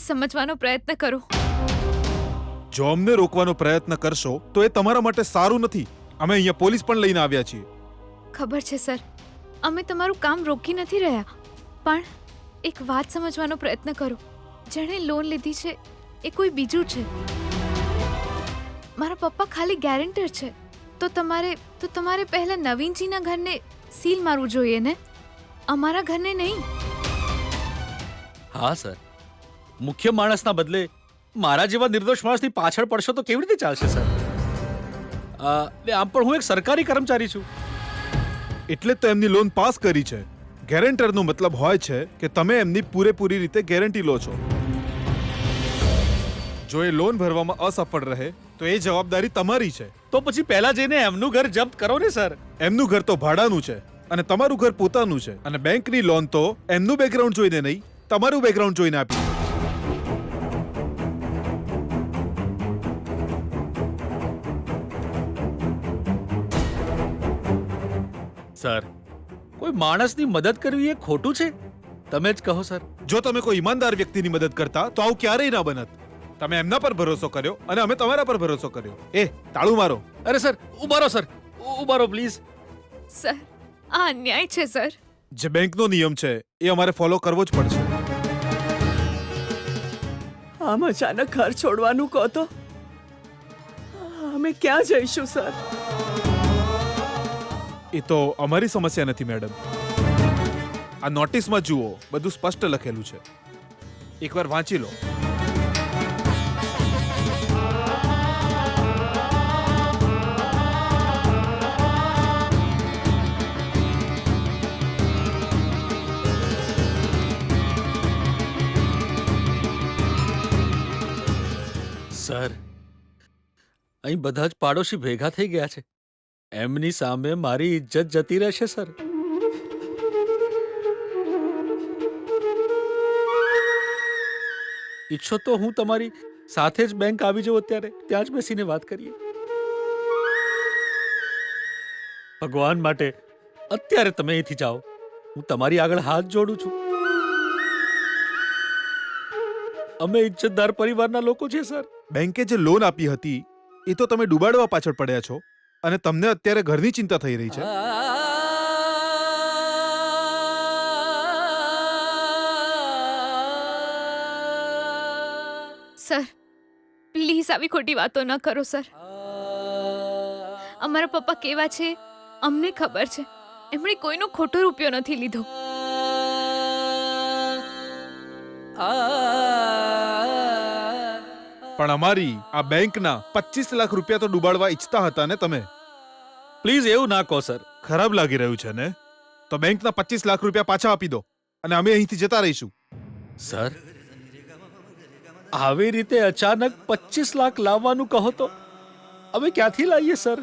સમજવાનો પ્રયત્ન કરો. જો અમને રોકવાનો પ્રયત્ન કરશો તો એ તમારા માટે સારું નથી. અમે અહીંયા પોલીસ પણ લઈને આવ્યા છીએ. ખબર છે સર, અમે તમારું કામ રોકી નથી રહ્યા, પણ એક વાત સમજવાનો પ્રયત્ન કરો. જેણે લોન લીધી છે એ કોઈ બીજું છે. મારા પપ્પા ખાલી ગેરેન્ટર છે. તો તમારે પહેલા નવીનજીના ઘરને સીલ મારવું જોઈએ ને, અમારા ઘરને નહીં. હા સર, મુખ્ય માણસના બદલે મારા જેવા નિર્દોષ માણસની પાછળ પડશો તો કેવી રીતે ચાલશે સર? આમ પણ હું એક સરકારી કર્મચારી છું. એટલે તો એમની લોન પાસ કરી છે. ગેરેન્ટરનો મતલબ હોય છે કે તમે એમની પૂરેપૂરી રીતે ગેરંટી લો છો. જો એ લોન ભરવામાં અસફળ રહે તો એ જવાબદારી તમારી છે. તો પછી પહેલા જઈને એમનું ઘર જપ્ત કરો ને સર. એમનું ઘર તો ભાડાનું છે અને તમારું ઘર પોતાનું છે. અને બેંકની લોન તો એમનું બેકગ્રાઉન્ડ જોઈને નહીં, તમારું બેકગ્રાઉન્ડ જોઈને આપી. સર, કોઈ માણસની મદદ કરવી એ ખોટું છે? તમે જ કહો સર. જો તમે કોઈ ઈમાનદાર વ્યક્તિની મદદ કરતા તો આવું ક્યારેય ના બનત. તમે એમના પર ભરોસો કર્યો અને અમે તમારા પર ભરોસો કર્યો. એ તાળું મારો. અરે સર, ઉભા રહો સર, ઉભા રહો પ્લીઝ. સર, આ અન્યાય છે સર. જે બેંકનો નિયમ છે એ અમારે ફોલો કરવો જ પડશે. આમ અચાનક ઘર છોડવાનું કહો તો અમે ક્યાં જઈશું સર? એ તો અમારી સમસ્યા નથી મેડમ. આ નોટિસમાં જુઓ, બધું સ્પષ્ટ લખેલું છે. એકવાર વાંચી લો. સર, અહીં બધા જ પાડોશી ભેગા થઈ ગયા છે. એમની સામે મારી ઇજ્જત જતી રહેશે સર. ઈચ્છો તો હું તમારી સાથે જ બેંક આવી જાઉં, અત્યારે ત્યાં જ બેસીને વાત કરીએ. ભગવાન માટે અત્યારે તમે અહીંથી જાઓ. હું તમારી આગળ હાથ જોડું છું. અમે ઇજ્જતદાર પરિવારના લોકો છીએ સર. બેંકે જે લોન આપી હતી એ તો તમે ડૂબાડવા પાછળ પડ્યા છો અને તમને અત્યારે ઘરની ચિંતા થઈ રહી છે. સર, પ્લીઝ આવી ખોટી વાતો ન કરો સર. અમારા પપ્પા કેવા છે અમને ખબર છે. એમણે કોઈનો ખોટો રૂપિયો નથી લીધો. પણ અમારી આ બેંકના 25 લાખ રૂપિયા તો ડૂબાડવા ઈચ્છતા હતા ને તમે? પ્લીઝ એવું ના કહો સર. ખરાબ લાગી રહ્યું છે ને? તો બેંકના 25 લાખ રૂપિયા પાછા આપી દો અને અમે અહીંથી જતા રહીશું. સર, આવી રીતે અચાનક 25 લાખ લાવવાનું કહો તો અમે ક્યાંથી લાવીએ સર?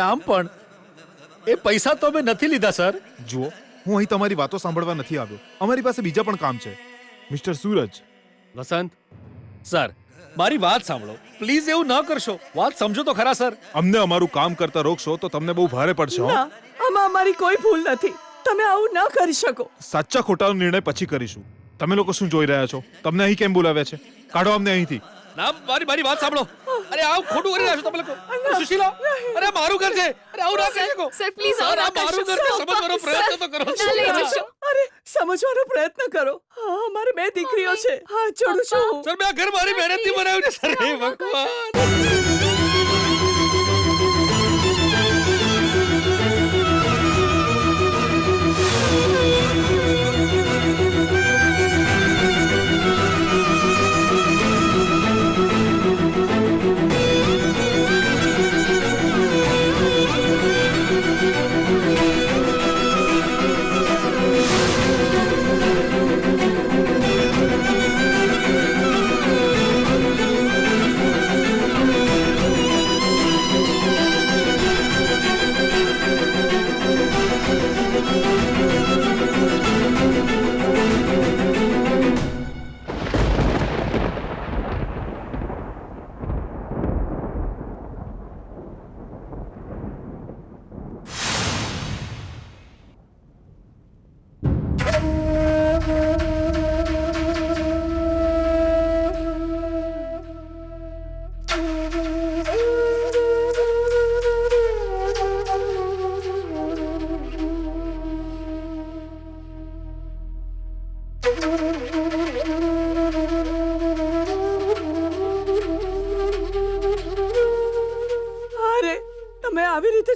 આમ પણ એ પૈસા તો અમે નથી લીધા સર. જુઓ, હું અહીં તમારી વાતો સાંભળવા નથી આવ્યો. અમારી પાસે બીજા પણ કામ છે. મિસ્ટર સૂરજ. વસંત સર, મારી વાત સાંભળો પ્લીઝ. એવું ન કરશો. વાત સમજો તો ખરા સર. અમને અમારું કામ કરતા રોકશો તો તમને બહુ ભારે પડશે. હો, ના, આમાં અમારી કોઈ ભૂલ નથી. તમે આવું ન કરી શકો. સાચા ખોટાનો નિર્ણય પછી કરીશું. તમે લોકો શું જોઈ રહ્યા છો? તમને અહીં કેમ બોલાવ્યા છે? કાઢો અમને અહીંથી. ના, મારી વાત સાંભળો. અરે આવું ખોટું કરી રહ્યા છો તમે લોકો. સુશીલા, અરે મારું ઘર છે. અરે આવું ના કરી શકો સર, પ્લીઝ સર. આ મારું ઘર છે. સમજવાનો પ્રયત્ન તો કરો. ના લઈ જશો. અરે સમજવાનો પ્રયત્ન કરો. હા, અમારે 2 દીકરીઓ છે. હા, જોડું છું. સર, મેં આ ઘર મારી મહેનતથી બનાવ્યું છે સર. હે ભગવાન.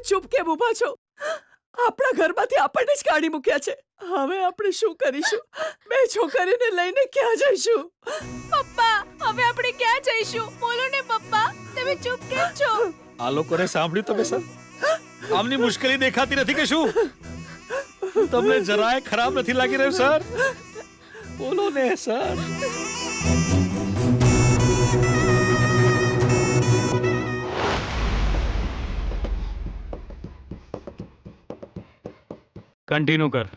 ચૂપ કેમ ઊભા છો? આપણા ઘરમાંથી આપણને જ કાઢી મૂક્યા છે. હવે આપણે શું કરીશું? બે છોકરીને લઈને ક્યાં જઈશું? પપ્પા હવે આપણે ક્યાં જઈશું? બોલો ને પપ્પા, તમે ચૂપ કેમ છો? આ લોકોને સાંભળ્યું તમે સર? આમની મુશ્કેલી દેખાતી નથી કે શું? તમને જરાય ખરાબ નથી લાગી રહ્યું સર? બોલો ને સર. કન્ટિન્યુ કર.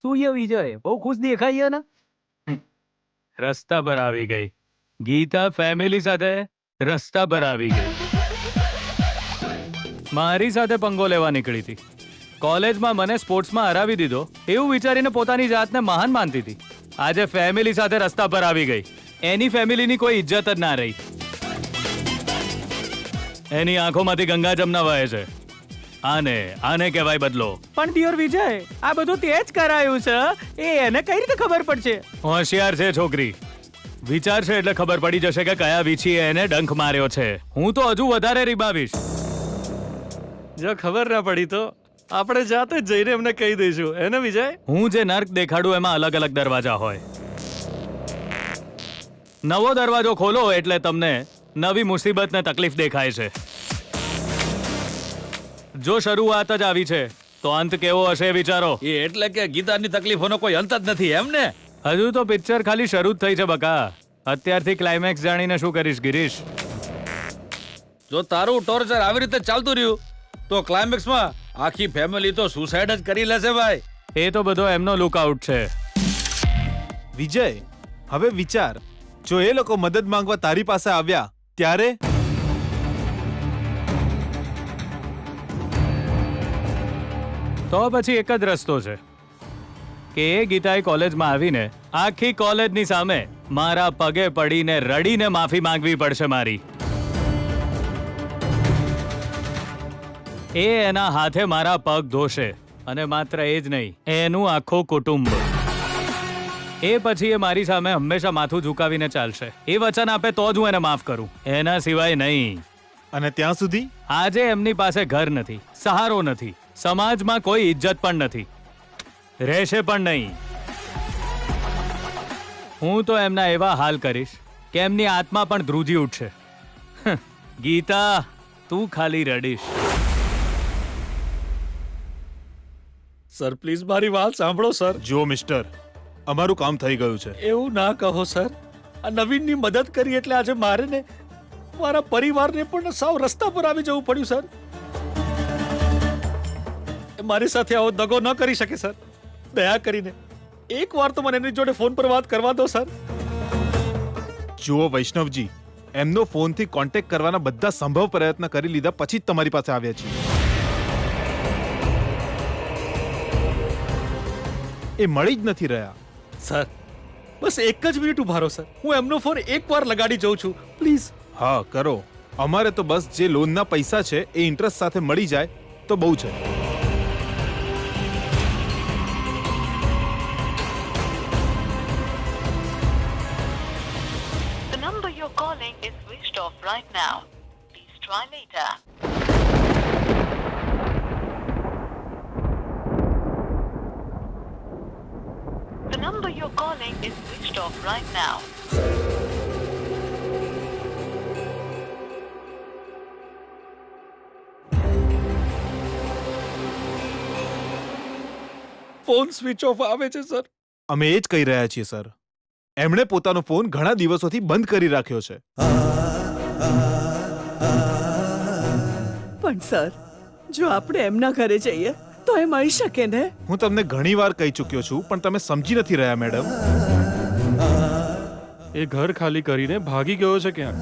શું ये विजय બહુ ખુશ દેખાય છે ને? રસ્તા પર આવી ગઈ. ગીતા ફેમિલી સાથે રસ્તા પર આવી ગઈ. મારી સાથે પંગો લેવા નીકળી હતી. કોલેજમાં મને સ્પોર્ટ્સમાં હરાવી દીધો એવું વિચારીને પોતાની જાતને મહાન માનતી હતી. આજે ફેમિલી સાથે રસ્તા પર આવી ગઈ. એની ફેમિલીની કોઈ ઇજ્જત જ ના રહી. એની આંખોમાંથી ગંગા જમના વહે છે. આને કહેવાય બદલો. પણ ડિયર વિજય આ બધું તે જ કરાયું છે એ એને કઈ રીતે ખબર પડશે? હોશિયાર છે છોકરી. વિચાર છે એટલે ખબર પડી જશે કે કયા વીછીએ એને ડંખ માર્યો છે. હું તો હજુ વધારે રીબાવીશ. જો ખબર ના પડી તો આપણે જાતે જ જઈને એમને કહી દઈશું એને વિજય. હું જે નર્ક દેખાડું એમાં અલગ અલગ દરવાજા હોય. નવો દરવાજો ખોલો એટલે તમને નવી મુસીબત ને તકલીફ દેખાય છે. જો શરૂઆત જ આવી છે તો અંત કેવો હશે વિચારો. એ એટલે કે ગીતાની તકલીફોનો કોઈ અંત જ નથી એમ ને? હજુ તો પિક્ચર ખાલી શરૂ જ થઈ છે બકા. અત્યારથી ક્લાઇમેક્સ જાણીને શું કરીશ ગિરીશ? જો તારું ટોર્ચર આવી રીતે ચાલતું રહ્યું તો ક્લાઇમેક્સમાં આખી ફેમિલી તો સુસાઇડ જ કરી લેશે ભાઈ. એ તો બધો એમનો લુકઆઉટ છે. વિજય, હવે વિચાર, જો એ લોકો મદદ માંગવા તારી પાસે આવ્યા ત્યારે? તો પછી એક જ રસ્તો છે કે એ ગીતાએ કોલેજમાં આવીને આખી કોલેજની સામે મારા પગે પડીને રડીને માફી માંગવી પડશે મારી. એ એના હાથે મારા પગ ધોશે અને માત્ર એ જ નહીં, એનું આખું કુટુંબ. એ પછી એ મારી સામે હંમેશા માથું ઝુકાવીને ચાલશે. એ વચન આપે તો જ હું એને માફ કરું, એના સિવાય નહીં. અને ત્યાં સુધી આજે એમની પાસે ઘર નથી, સહારો નથી, સમાજમાં કોઈ ઇજ્જત પણ નથી, રહેશે પણ નહીં. હું તો એમના એવા હાલ કરીશ કે એમની આત્મા પણ ધ્રુજી ઉઠશે. ગીતા, તું ખાલી રડીશ. સર પ્લીઝ મારી વાત સાંભળો સર. જો મિસ્ટર, અમારું કામ થઈ ગયું છે. એવું ના કહો સર. આ નવીનની મદદ કરી એટલે આજે મારે ને મારા પરિવારને પણ સાવ રસ્તા પર આવી જવું પડ્યું સર. એ મારી સાથે આવો દગો ન કરી શકે સર. દયા કરીને એકવાર તો મને એની જોડે ફોન પર વાત કરવા દો સર. જુઓ વૈષ્ણવજી, એમનો ફોનથી કોન્ટેક્ટ કરવાના બધા સંભવ પ્રયત્ન કરી લીધા પછી જ તમારી પાસે આવ્યા છીએ. એ મળી જ નથી રહ્યા. સર બસ એક જ મિનિટ ઉભા રહો સર. હું એમનો ફોન એકવાર લગાડી જઉં છું પ્લીઝ. હા કરો. અમારે તો બસ જે લોનના પૈસા છે એ ઇન્ટરેસ્ટ સાથે મળી જાય તો બહુ છે. The number you're calling is switched off right now. Please try later. The number you're calling is switched off right now. Phone switch off આવે છે સર. અમે એ જ કહી રહ્યા છીએ સર. એમણે પોતાનો ફોન ઘણા દિવસોથી બંધ કરી રાખ્યો છે. પણ સર, જો આપણે એમના ઘરે જઈએ તો એ મળી શકે ને? હું તમને ઘણીવાર કહી ચૂક્યો છું પણ તમે સમજી નથી રહ્યા મેડમ. એ ઘર ખાલી કરીને ભાગી ગયો છે ક્યાં?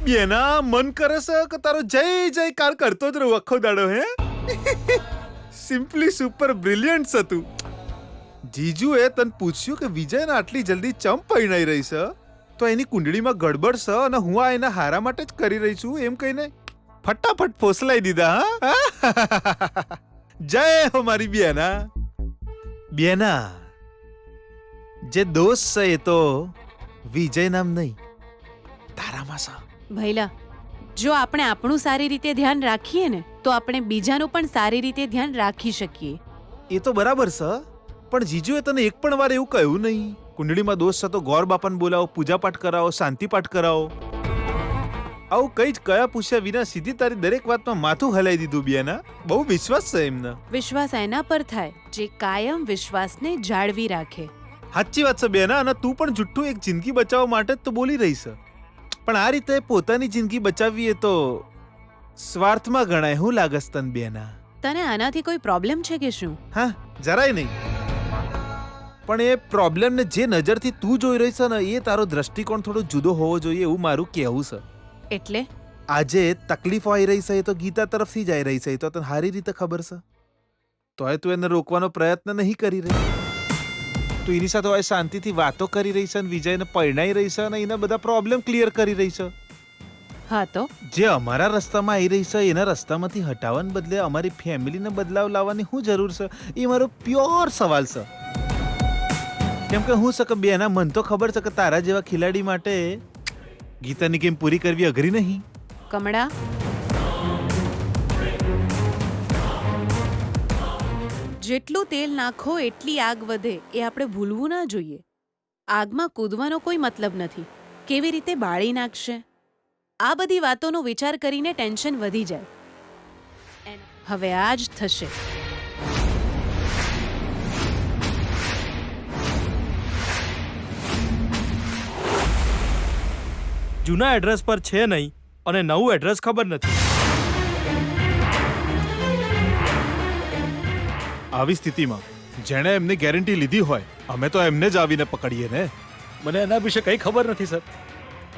બેના મન કરે છે કે તારો જય જયકાર કરતો જ રહું આખો દાડો. હે સિમ્પલી સુપર બ્રિલિયન્ટ હતું. જીજુએ તને પૂછ્યું કે વિજયને આટલી જલ્દી ચમ પરણાઈ રહી છે તો એની કુંડળીમાં ગડબડ છે અને હું આ એના હારા માટે જ કરી રહી છું એમ કહીને ફટાફટ ફોસલાઈ દીધા. હા જય હો મારી બેના. બેના જે દોસ્ત છે એ તો વિજય નામ નહીં તારામાં છે. ભૈલા, જો આપણે આપણું સારી રીતે ધ્યાન રાખીએ ને તો આપણે બીજાનું પણ સારી રીતે ધ્યાન રાખી શકીએ. એ તો બરાબર છે પણ જીજુએ તને એક પણ વાર એવું કહ્યું નહીં કુંડળીમાં દોષ છે તો ગોર બાપાને બોલાવો, પૂજાપાઠ કરાવો, શાંતિપાઠ કરાવો. આવું કઈ જ કયા પૂછ્યા વિના સીધી તારી દરેક વાતમાં માથું હલાઈ દીધું બેના. બહુ વિશ્વાસ છે એમને. વિશ્વાસ એના પર થાય જે કાયમ વિશ્વાસને જાળવી રાખે. સાચી વાત છે બેના. અને તું પણ જુઠ્ઠું એક જિંદગી બચાવવા માટે જ તો બોલી રહી છે પણ આ રીતે પોતાની જિંદગી બચાવવી એ તો સ્વાર્થમાં ગણાય. હું લાગસ તન બેના? તને આનાથી કોઈ પ્રોબ્લેમ છે કે શું? હા જરાય નહીં. પણ એ પ્રોબ્લેમને જે નજરથી તું જોઈ રહી છે ને એ તારો દ્રષ્ટિકોણ થોડો જુદો હોવો જોઈએ એવું મારું કહેવું છે. એટલે આજે તકલીફો આવી રહી છે એ તો ગીતા તરફથી જ આવી રહી છે એ તો તને સારી રીતે ખબર છે. તોય તું એને રોકવાનો પ્રયત્ન નહીં કરી રહી. તું એની સાથે હવે શાંતિથી વાતો કરી રહી છે અને વિજયને પરણાઈ રહી છે અને એના બધા પ્રોબ્લેમ ક્લિયર કરી રહી છે. હા તો જે અમારા રસ્તામાં આવી રહી છે એના રસ્તામાંથી હટાવવાને બદલે અમારી ફેમિલીને બદલાવ લાવવાની શું જરૂર છે એ મારો પ્યોર સવાલ છે. કેમ કે હું શકે બેના મન તો ખબર છે કે તારા જેવા ખિલાડી માટે ગીતાની ગેમ પૂરી કરવી અઘરી નહીં. કમળા, જેટલું તેલ નાખો એટલી આગ વધે એ આપણે ભૂલવું ના જોઈએ. આગમાં કૂદવાનો કોઈ મતલબ નથી. કેવી રીતે બાળી નાખશે આ બધી વાતોનો વિચાર કરીને ટેન્શન વધી જાય. હવે આ જ થશે. જૂના એડ્રેસ પર છે નહીં અને નવું એડ્રેસ ખબર નથી. આવી સ્થિતિમાં જેણે એમની ગેરંટી લીધી હોય અમે તો એમને જ આવીને પકડીએ ને. મને એના વિશે કંઈ ખબર નથી સર.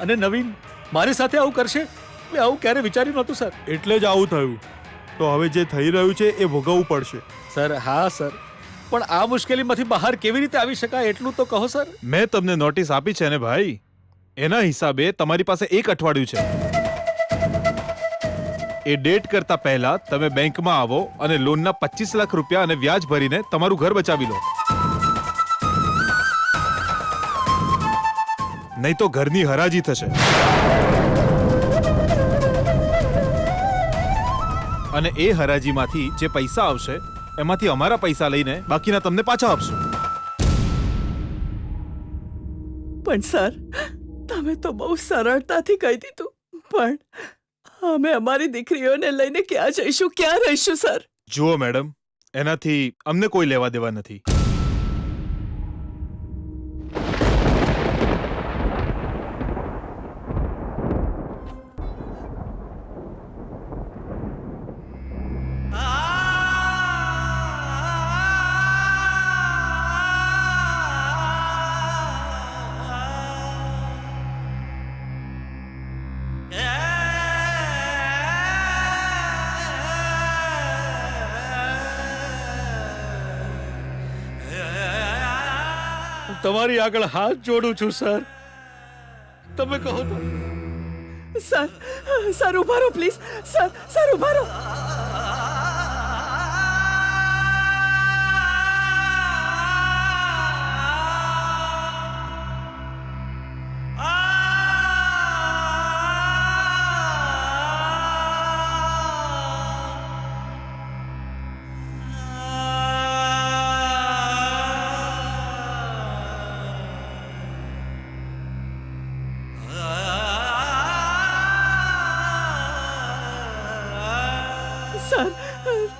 અને નવીન મારી સાથે આવું કરશે મેં આવું ક્યારે વિચાર્યું નહોતું સર. એટલે જ આવું થયું. તો હવે જે થઈ રહ્યું છે એ ભોગવવું પડશે. સર હા સર, પણ આ મુશ્કેલીમાંથી બહાર કેવી રીતે આવી શકાય એટલું તો કહો સર. મેં તમને નોટિસ આપી છે ને ભાઈ. એના હિસાબે તમારી પાસે 1 અઠવાડિયું છે. એ ડેટ કરતા પહેલા તમે બેંકમાં આવો અને લોનના 25 લાખ રૂપિયા અને વ્યાજ ભરીને તમારું ઘર બચાવી લો. નહીં તો ઘરની હરાજી થશે અને એ હરાજીમાંથી જે પૈસા આવશે એમાંથી અમારા પૈસા લઈને બાકીના તમને પાછા આપશું. પણ સર તમે તો બહુ સરળતાથી કહી દીધું પણ અમે અમારી દીકરીઓને લઈને ક્યાં જઈશું, ક્યાં રહીશું સર? જુઓ મેડમ, એનાથી અમને કોઈ લેવા દેવા નથી. તમારી આગળ હાથ જોડું છું સર. તમે કહો તો. સર સર ઉભા રહો પ્લીઝ. સર સર ઉભા રહો. સર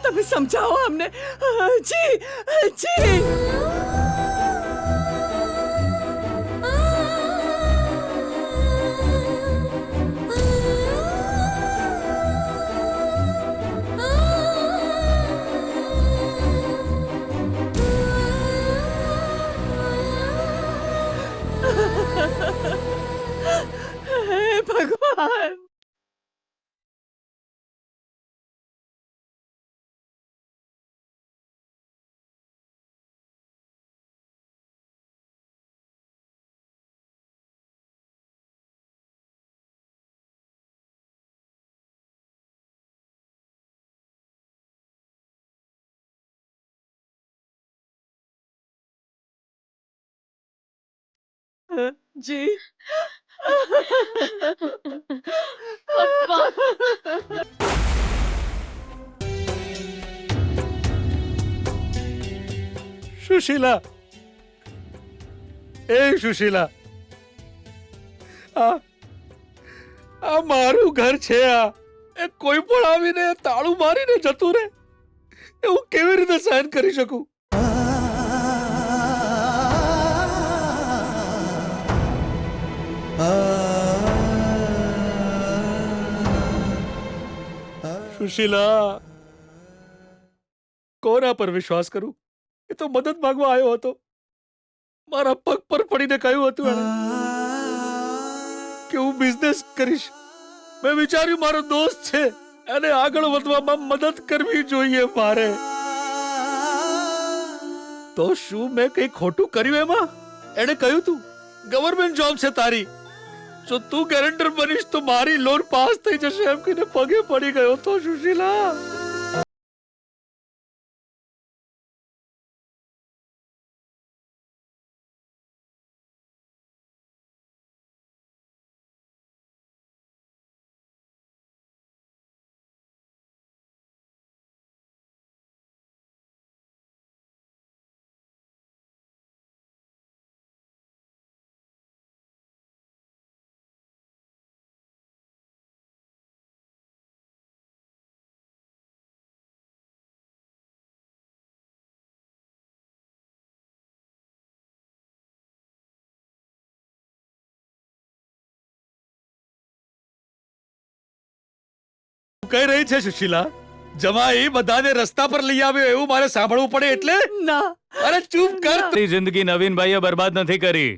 તમે સમજાવો અમને. જી જી. હે ભગવાન. જી સુશીલા, એ સુશીલા, આ મારું ઘર છે. આ એ કોઈ પણ આવીને તાળું મારીને જતું રહે એ હું કેવી રીતે સહન કરી શકું? સુશીલા, કોના પર વિશ્વાસ કરું? એ તો મદદ માંગવા આવ્યો હતો. મારા પગ પર પડીને કહ્યું હતું એણે કે હું બિઝનેસ કરીશ. મેં વિચાર્યું મારો દોસ્ત છે, એને આગળ વધવામાં મદદ કરવી જોઈએ મારે. તો શું મેં કંઈ ખોટું કર્યું એમાં? એણે કહ્યું તું ગવર્મેન્ટ જોબ છે તારી, જો તું ગેરેન્ટર બનીશ તો મારી લોન પાસ થઈ જશે એમ કહીને પગે પડી ગયો તો. સુશીલા, કઈ રહી છે સુશીલા? જમાઈ બધાને રસ્તા પર લઈ આવ્યો એવું મારે સાંભળવું પડે એટલે? ના અરે ચૂપ કર. તારી જિંદગી નવીનભાઈએ બરબાદ નથી કરી.